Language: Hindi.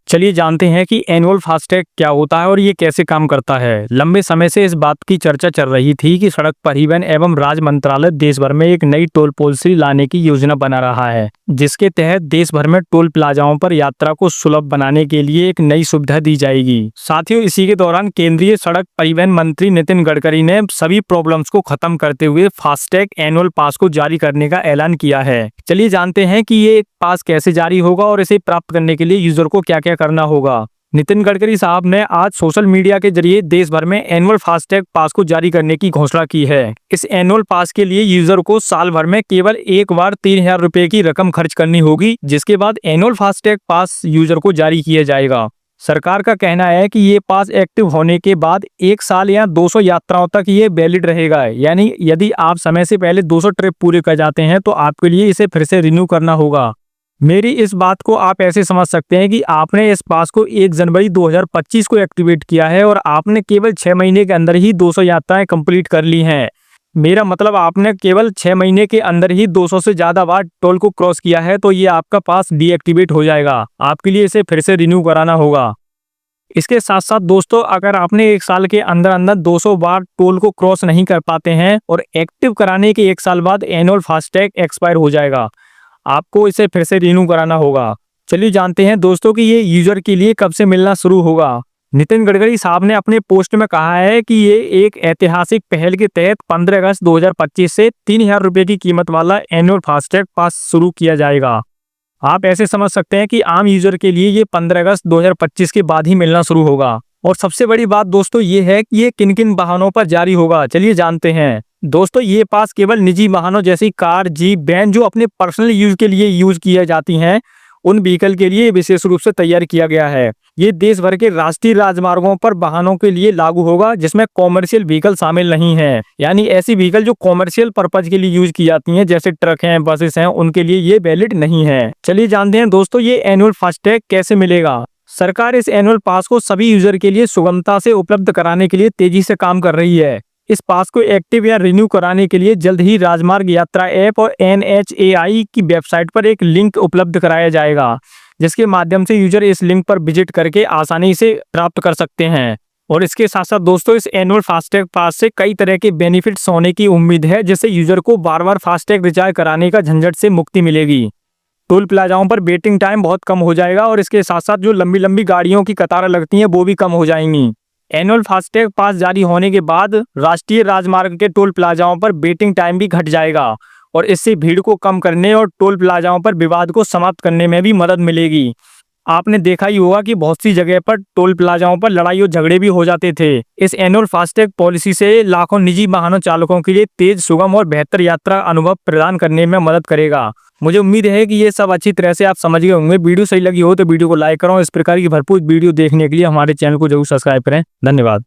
चलिए जानते हैं कि एनुअल फास्टैग क्या होता है और ये कैसे काम करता है। लंबे समय से इस बात की चर्चा चल रही थी कि सड़क परिवहन एवं राज्य मंत्रालय देश भर में एक नई टोल पॉलिसी लाने की योजना बना रहा है, जिसके तहत देश भर में टोल प्लाजाओं पर यात्रा को सुलभ बनाने के लिए एक नई सुविधा दी जाएगी। साथियों, इसी के दौरान केंद्रीय सड़क परिवहन मंत्री नितिन गडकरी ने सभी प्रॉब्लम्स को खत्म करते हुए फास्टैग एनुअल पास को जारी करने का ऐलान किया है। चलिए जानते हैं कि ये पास कैसे जारी होगा और इसे प्राप्त करने के लिए यूजर को क्या क्या करना होगा। नितिन गडकरी साहब ने आज सोशल मीडिया के जरिए देश भर में एनुअल फास्टैग पास को जारी करने की घोषणा की है। इस एनुअल पास के लिए यूजर को साल भर में केवल एक बार 3,000 रुपए की रकम खर्च करनी होगी, जिसके बाद एनुअल फास्टैग पास यूजर को जारी किया जाएगा। सरकार का कहना है कि ये पास एक्टिव होने के बाद 1 साल या 200 यात्राओं तक ये वैलिड रहेगा। यानी यदि आप समय से पहले 200 ट्रिप पूरे कर जाते हैं तो आपके लिए इसे फिर से रिन्यू करना होगा। मेरी इस बात को आप ऐसे समझ सकते हैं कि आपने इस पास को 1 जनवरी 2025 को एक्टिवेट किया है और आपने केवल 6 महीने के अंदर ही 200 यात्राएं कंप्लीट कर ली हैं। मेरा मतलब आपने केवल 6 महीने के अंदर ही 200 से ज़्यादा बार टोल को क्रॉस किया है तो ये आपका पास डीएक्टिवेट हो जाएगा। आपके लिए इसे फिर से रिन्यू कराना होगा। इसके साथ साथ दोस्तों, अगर आपने 1 साल के अंदर अंदर 200 बार टोल को क्रॉस नहीं कर पाते हैं और एक्टिव कराने के 1 साल बाद एनुअल फास्टैग एक्सपायर हो जाएगा, आपको इसे फिर से रिन्यू कराना होगा। चलिए जानते हैं दोस्तों कि ये यूजर के लिए कब से मिलना शुरू होगा। नितिन गडकरी साहब ने अपने पोस्ट में कहा है कि ये एक ऐतिहासिक पहल के तहत 15 अगस्त 2025 से 3,000 रुपए की कीमत वाला एनुअल फास्टैग पास शुरू किया जाएगा। आप ऐसे समझ सकते हैं कि आम यूजर के लिए ये 15 अगस्त 2025 के बाद ही मिलना शुरू होगा। और सबसे बड़ी बात दोस्तों ये है कि ये किन किन वाहनों पर जारी होगा। चलिए जानते हैं दोस्तों, ये पास केवल निजी वाहनों जैसी कार, जीप, वैन जो अपने पर्सनल यूज के लिए यूज किया जाती हैं, उन व्हीकल के लिए विशेष रूप से तैयार किया गया है। ये देश भर के राष्ट्रीय राजमार्गों पर वाहनों के लिए लागू होगा जिसमें कॉमर्शियल व्हीकल शामिल नहीं है। यानी ऐसी व्हीकल जो कॉमर्शियल पर्पज के लिए यूज की जाती हैं, जैसे ट्रक हैं, बसेस हैं, उनके लिए ये वैलिड नहीं है। चलिए जानते हैं दोस्तों, ये एनुअल फास्टैग कैसे मिलेगा। सरकार इस एनुअल पास को सभी यूजर के लिए सुगमता से उपलब्ध कराने के लिए तेजी से काम कर रही है। इस पास को एक्टिव या रिन्यू कराने के लिए जल्द ही राजमार्ग यात्रा ऐप और NHAI की वेबसाइट पर एक लिंक उपलब्ध कराया जाएगा, जिसके माध्यम से यूजर इस लिंक पर विजिट करके आसानी से प्राप्त कर सकते हैं। और इसके साथ साथ दोस्तों, इस एनुअल फास्टैग पास से कई तरह के बेनिफिट्स होने की उम्मीद है, जिससे यूजर को बार बार फास्टैग रिचार्ज कराने का झंझट से मुक्ति मिलेगी। टोल प्लाजाओं पर वेटिंग टाइम बहुत कम हो जाएगा और इसके साथ साथ जो लंबी लंबी गाड़ियों की कतारें लगती हैं वो भी कम हो जाएंगी। एनुअल फास्टैग पास जारी होने के बाद राष्ट्रीय राजमार्ग के टोल प्लाजाओं पर वेटिंग टाइम भी घट जाएगा और इससे भीड़ को कम करने और टोल प्लाजाओं पर विवाद को समाप्त करने में भी मदद मिलेगी। आपने देखा ही होगा कि बहुत सी जगह पर टोल प्लाजाओं पर लड़ाई और झगड़े भी हो जाते थे। इस एनुअल फास्टैग पॉलिसी से लाखों निजी वाहनों चालकों के लिए तेज, सुगम और बेहतर यात्रा अनुभव प्रदान करने में मदद करेगा। मुझे उम्मीद है कि ये सब अच्छी तरह से आप समझ गए होंगे। वीडियो सही लगी हो तो वीडियो को लाइक करो। इस प्रकार की भरपूर वीडियो देखने के लिए हमारे चैनल को जरूर सब्सक्राइब करें। धन्यवाद।